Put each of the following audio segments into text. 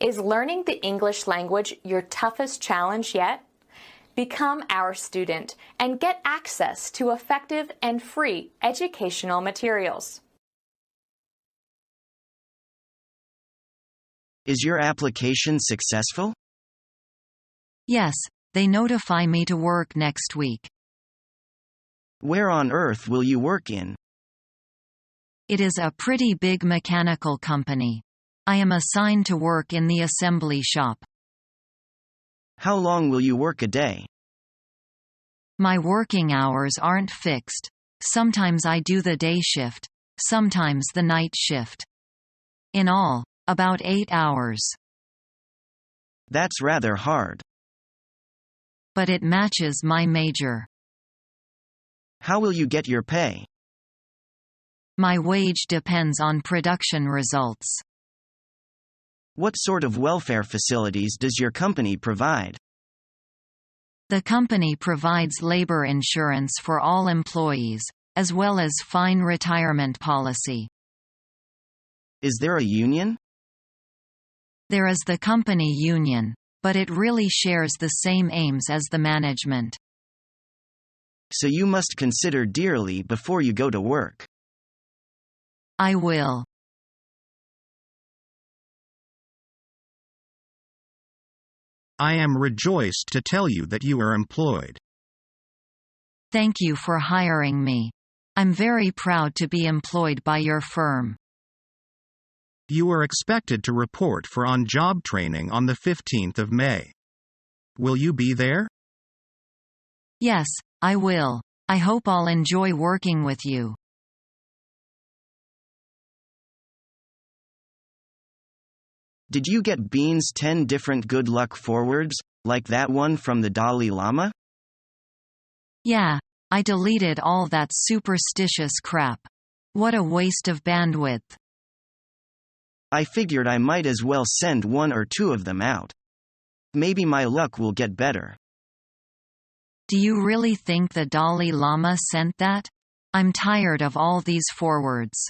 Is learning the English language your toughest challenge yet? Become our student and get access to effective and free educational materials. Is your application successful? Yes, they notify me to work next week. Where on earth will you work in? It is a pretty big mechanical company. I am assigned to work in the assembly shop. How long will you work a day? My working hours aren't fixed. Sometimes I do the day shift, sometimes the night shift. In all, about 8 hours. That's rather hard. But it matches my major. How will you get your pay? My wage depends on production results. What sort of welfare facilities does your company provide? The company provides labor insurance for all employees, as well as fine retirement policy. Is there a union? There is the company union, but it really shares the same aims as the management. So you must consider dearly before you go to work. I will. I am rejoiced to tell you that you are employed. Thank you for hiring me. I'm very proud to be employed by your firm. You are expected to report for on-job training on the 15th of May. Will you be there? Yes, I will. I hope I'll enjoy working with you. Did you get Bean's 10 different good luck forwards, like that one from the Dalai Lama? Yeah, I deleted all that superstitious crap. What a waste of bandwidth. I figured I might as well send 1 or 2 of them out. Maybe my luck will get better. Do you really think the Dalai Lama sent that? I'm tired of all these forwards.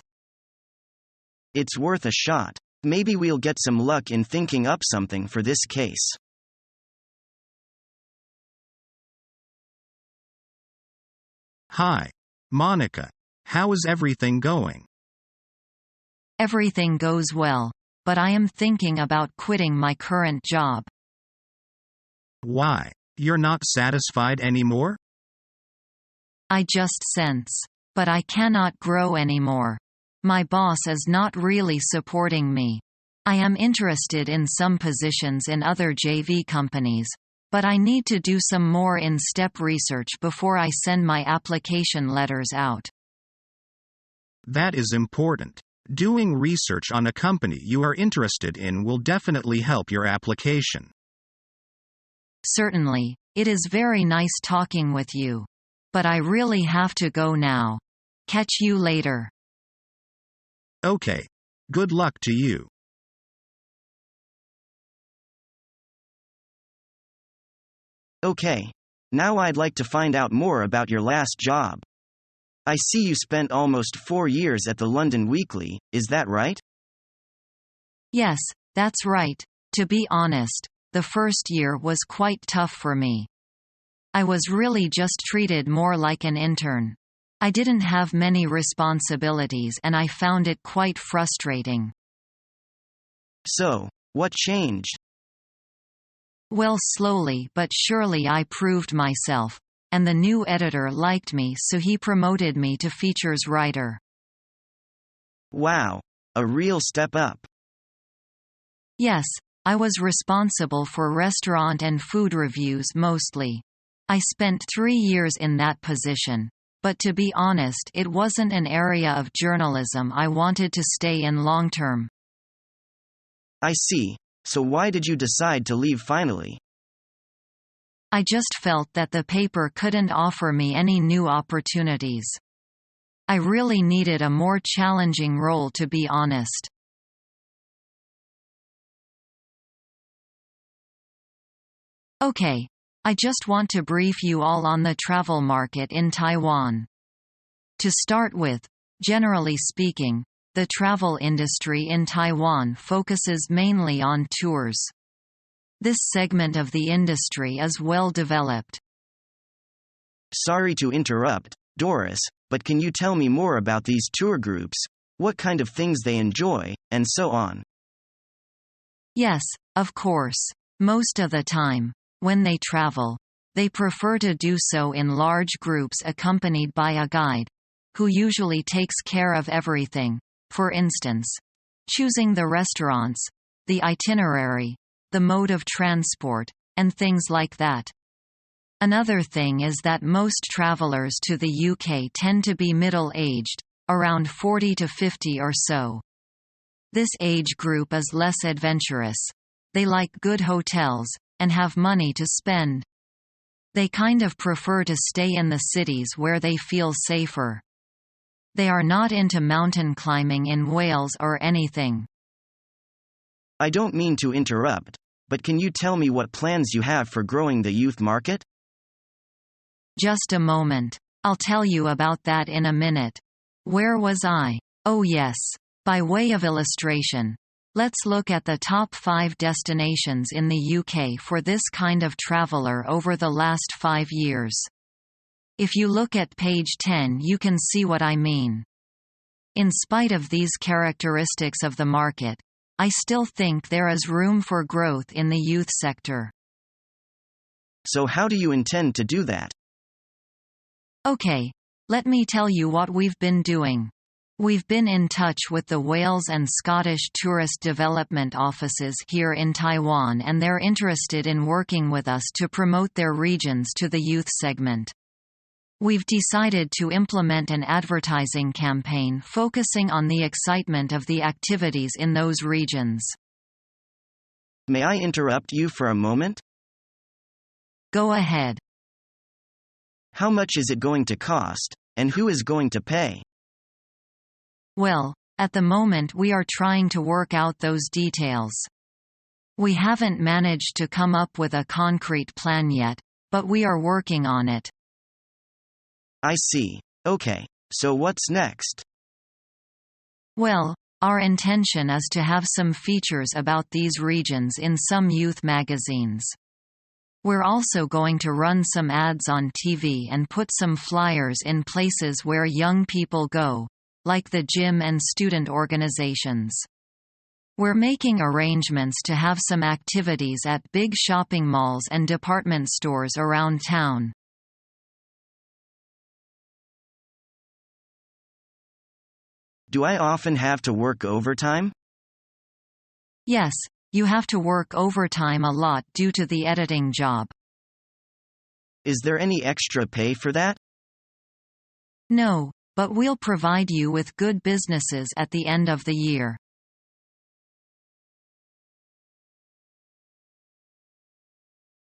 It's worth a shot. Maybe we'll get some luck in thinking up something for this case. Hi, Monica. How is everything going? Everything goes well, but I am thinking about quitting my current job. Why? You're not satisfied anymore? I just sense. But I cannot grow anymore. My boss is not really supporting me. I am interested in some positions in other JV companies, but I need to do some more in-step research before I send my application letters out. That is important. Doing research on a company you are interested in will definitely help your application. Certainly, it is very nice talking with you. But I really have to go now. Catch you later. Okay. Good luck to you. Okay. Now I'd like to find out more about your last job. I see you spent almost 4 years at the London Weekly, is that right? Yes, that's right. To be honest, the first year was quite tough for me. I was really just treated more like an intern. I didn't have many responsibilities and I found it quite frustrating. So, what changed? Well, slowly but surely I proved myself, and the new editor liked me, so he promoted me to features writer. Wow, a real step up. Yes, I was responsible for restaurant and food reviews mostly. I spent 3 years in that position. But to be honest, it wasn't an area of journalism I wanted to stay in long term. I see. So why did you decide to leave finally? I just felt that the paper couldn't offer me any new opportunities. I really needed a more challenging role, to be honest. Okay. I just want to brief you all on the travel market in Taiwan. To start with, generally speaking, The travel industry in Taiwan focuses mainly on tours. This segment of the industry is well developed. Sorry to interrupt, Doris, but can you tell me more about these tour groups, what kind of things they enjoy, and so on? Yes, of course. Most of the time, when they travel, they prefer to do so in large groups accompanied by a guide, who usually takes care of everything, for instance, choosing the restaurants, the itinerary, the mode of transport, and things like that. Another thing is that most travelers to the UK tend to be middle-aged, around 40 to 50 or so. This age group is less adventurous. They like good hotels, and have money to spend. They kind of prefer to stay in the cities where they feel safer. They are not into mountain climbing in Wales or anything. I don't mean to interrupt, but can you tell me what plans you have for growing the youth market? Just a moment. I'll tell you about that in a minute. Where was I? Oh yes. By way of illustration, let's look at the top 5 destinations in the UK for this kind of traveler over the last 5 years. If you look at page 10, you can see what I mean. In spite of these characteristics of the market, I still think there is room for growth in the youth sector. So how do you intend to do that? Okay, let me tell you what we've been doing. We've been in touch with the Wales and Scottish tourist development offices here in Taiwan, and they're interested in working with us to promote their regions to the youth segment. We've decided to implement an advertising campaign focusing on the excitement of the activities in those regions. May I interrupt you for a moment? Go ahead. How much is it going to cost, and who is going to pay? Well, at the moment we are trying to work out those details. We haven't managed to come up with a concrete plan yet, but we are working on it. I see. Okay, so what's next? Well, our intention is to have some features about these regions in some youth magazines. We're also going to run some ads on TV and put some flyers in places where young people go, like the gym and student organizations. We're making arrangements to have some activities at big shopping malls and department stores around town. Do I often have to work overtime? Yes, you have to work overtime a lot due to the editing job. Is there any extra pay for that? No, but we'll provide you with good businesses at the end of the year.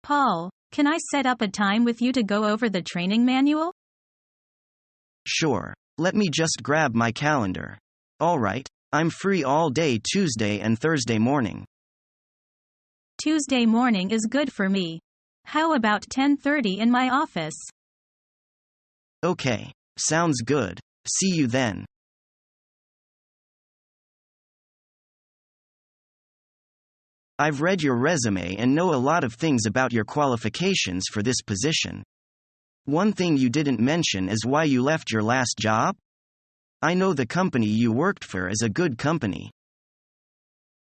Paul, can I set up a time with you to go over the training manual? Sure. Let me just grab my calendar. All right, I'm free all day Tuesday and Thursday morning. Tuesday morning is good for me. How about 10:30 in my office? Okay, sounds good. See you then. I've read your resume and know a lot of things about your qualifications for this position. One thing you didn't mention is why you left your last job? I know the company you worked for is a good company.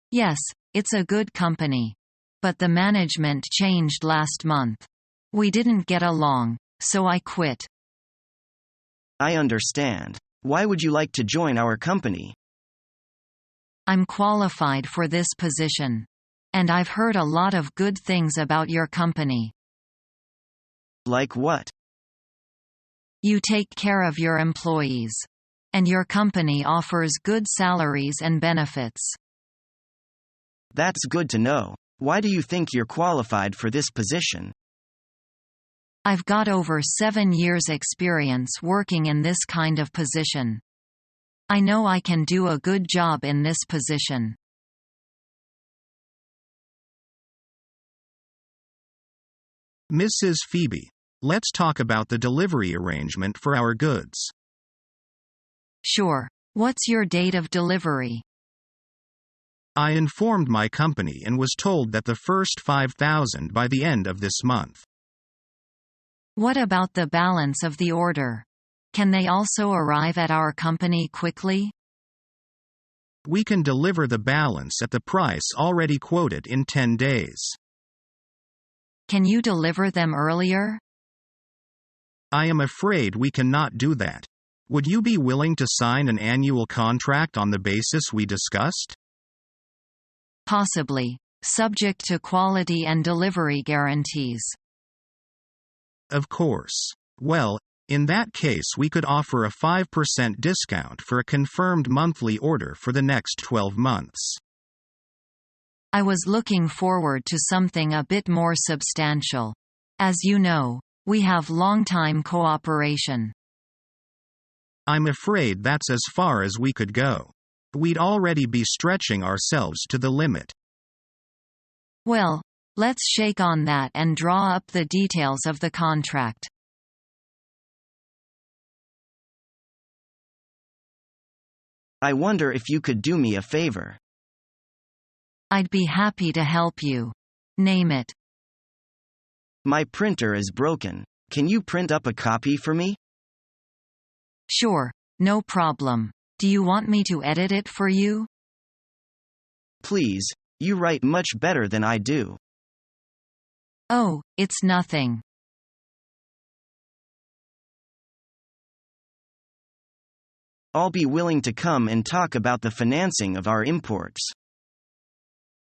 Yes, it's a good company. But the management changed last month. We didn't get along, so I quit. I understand. Why would you like to join our company? I'm qualified for this position. And I've heard a lot of good things about your company. Like what? You take care of your employees. And your company offers good salaries and benefits. That's good to know. Why do you think you're qualified for this position? I've got over 7 years' experience working in this kind of position. I know I can do a good job in this position. Mrs. Phoebe, let's talk about the delivery arrangement for our goods. Sure, What's your date of delivery? I informed my company and was told that the first 5,000 by the end of this month. What about the balance of the order? Can they also arrive at our company quickly? We can deliver the balance at the price already quoted in 10 days. Can you deliver them earlier? I am afraid we cannot do that. Would you be willing to sign an annual contract on the basis we discussed? Possibly, subject to quality and delivery guarantees. Of course. Well, in that case we could offer a 5% discount for a confirmed monthly order for the next 12 months. I was looking forward to something a bit more substantial. As you know, we have long-time cooperation. I'm afraid that's as far as we could go. We'd already be stretching ourselves to the limit. Well, let's shake on that and draw up the details of the contract. I wonder if you could do me a favor. I'd be happy to help you. Name it. My printer is broken. Can you print up a copy for me? Sure, no problem. Do you want me to edit it for you? Please, you write much better than I do. Oh, it's nothing. I'll be willing to come and talk about the financing of our imports.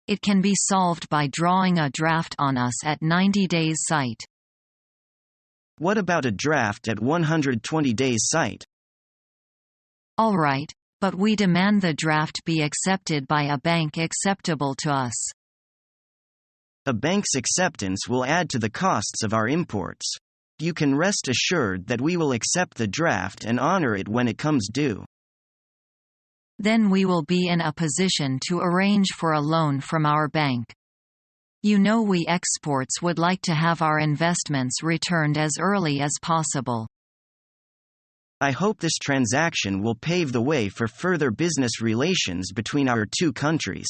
It can be solved by drawing a draft on us at 90 days site. What about a draft at 120 days site? All right, but we demand the draft be accepted by a bank acceptable to us. A bank's acceptance will add to the costs of our imports. You can rest assured that we will accept the draft and honor it when it comes due. Then we will be in a position to arrange for a loan from our bank. You know we exports would like to have our investments returned as early as possible. I hope this transaction will pave the way for further business relations between our two countries.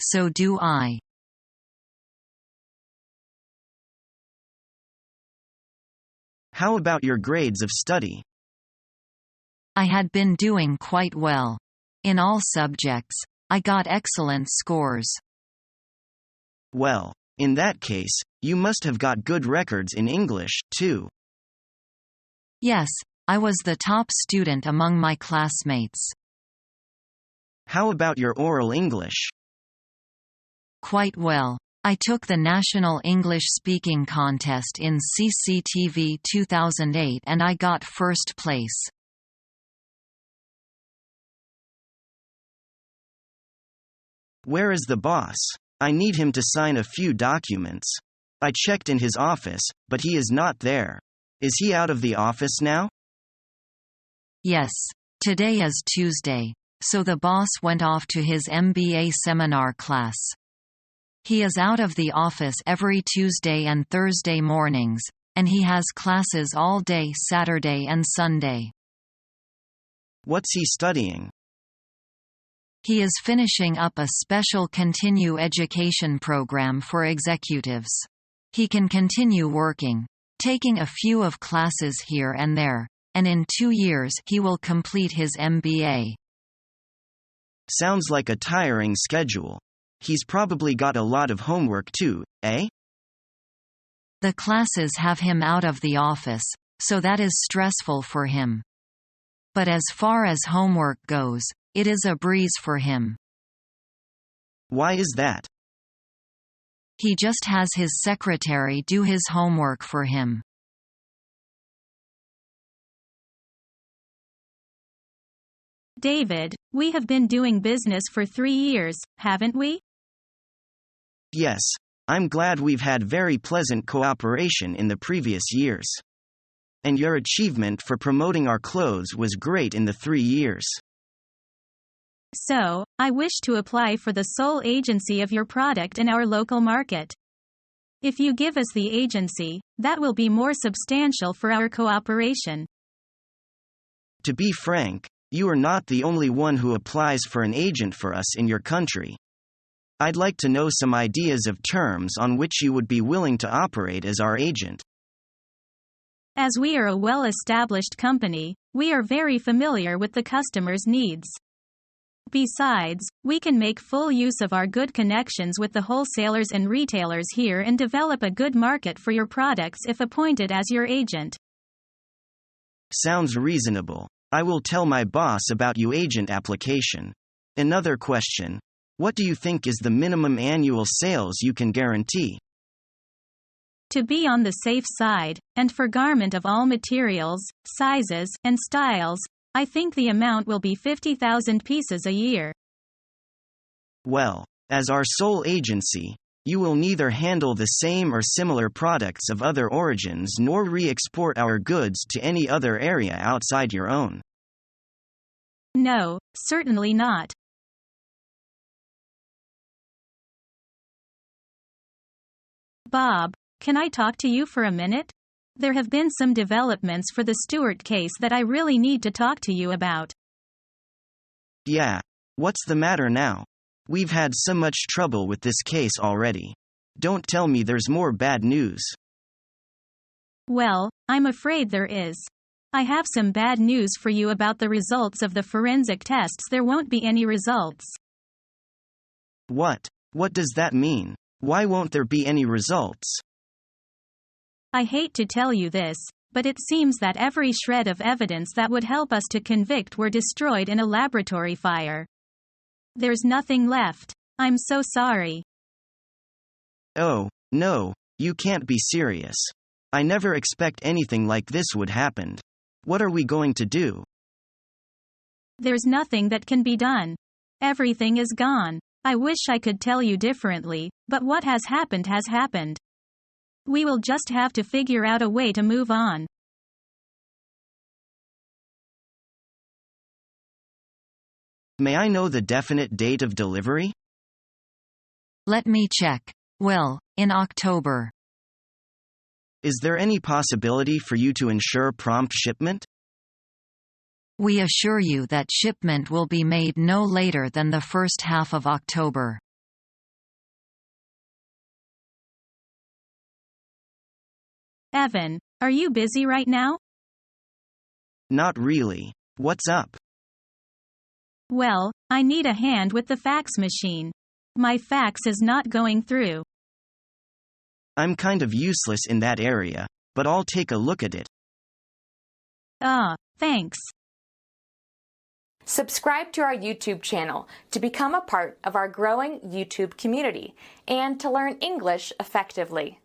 So do I. How about your grades of study? I had been doing quite well. In all subjects, I got excellent scores. Well, in that case, you must have got good records in English, too. Yes, I was the top student among my classmates. How about your oral English? Quite well. I took the National English Speaking Contest in CCTV 2008 and I got first place. Where is the boss? I need him to sign a few documents. I checked in his office, but he is not there. Is he out of the office now? Yes. Today is Tuesday, so the boss went off to his MBA seminar class. He is out of the office every Tuesday and Thursday mornings, and he has classes all day Saturday and Sunday. What's he studying? He is finishing up a special continue education program for executives. He can continue working, taking a few of classes here and there, and in 2 years he will complete his MBA. Sounds like a tiring schedule. He's probably got a lot of homework too, eh? The classes have him out of the office, so that is stressful for him. But as far as homework goes, it is a breeze for him. Why is that? He just has his secretary do his homework for him. David, we have been doing business for 3 years, haven't we? Yes, I'm glad we've had very pleasant cooperation in the previous years. And your achievement for promoting our clothes was great in the 3 years. So, I wish to apply for the sole agency of your product in our local market. If you give us the agency, that will be more substantial for our cooperation. To be frank, you are not the only one who applies for an agent for us in your country. I'd like to know some ideas of terms on which you would be willing to operate as our agent. As we are a well-established company, we are very familiar with the customer's needs. Besides, we can make full use of our good connections with the wholesalers and retailers here and develop a good market for your products if appointed as your agent. Sounds reasonable. I will tell my boss about your agent application. Another question. What do you think is the minimum annual sales you can guarantee? To be on the safe side, and for garment of all materials, sizes, and styles, I think the amount will be 50,000 pieces a year. Well, as our sole agency, you will neither handle the same or similar products of other origins nor re-export our goods to any other area outside your own. No, certainly not. Bob, can I talk to you for a minute? There have been some developments for the Stewart case that I really need to talk to you about. Yeah. What's the matter now? We've had so much trouble with this case already. Don't tell me there's more bad news. Well, I'm afraid there is. I have some bad news for you about the results of the forensic tests. There won't be any results. What? What does that mean? Why won't there be any results? I hate to tell you this, but it seems that every shred of evidence that would help us to convict were destroyed in a laboratory fire. There's nothing left. I'm so sorry. Oh, no, you can't be serious. I never expect anything like this would happen. What are we going to do? There's nothing that can be done. Everything is gone. I wish I could tell you differently, but what has happened has happened. We will just have to figure out a way to move on. May I know the definite date of delivery? Let me check. Well, in October. Is there any possibility for you to ensure prompt shipment? We assure you that shipment will be made no later than the first half of October. Evan, are you busy right now? Not really. What's up? Well, I need a hand with the fax machine. My fax is not going through. I'm kind of useless in that area, but I'll take a look at it. Thanks. Subscribe to our YouTube channel to become a part of our growing YouTube community and to learn English effectively.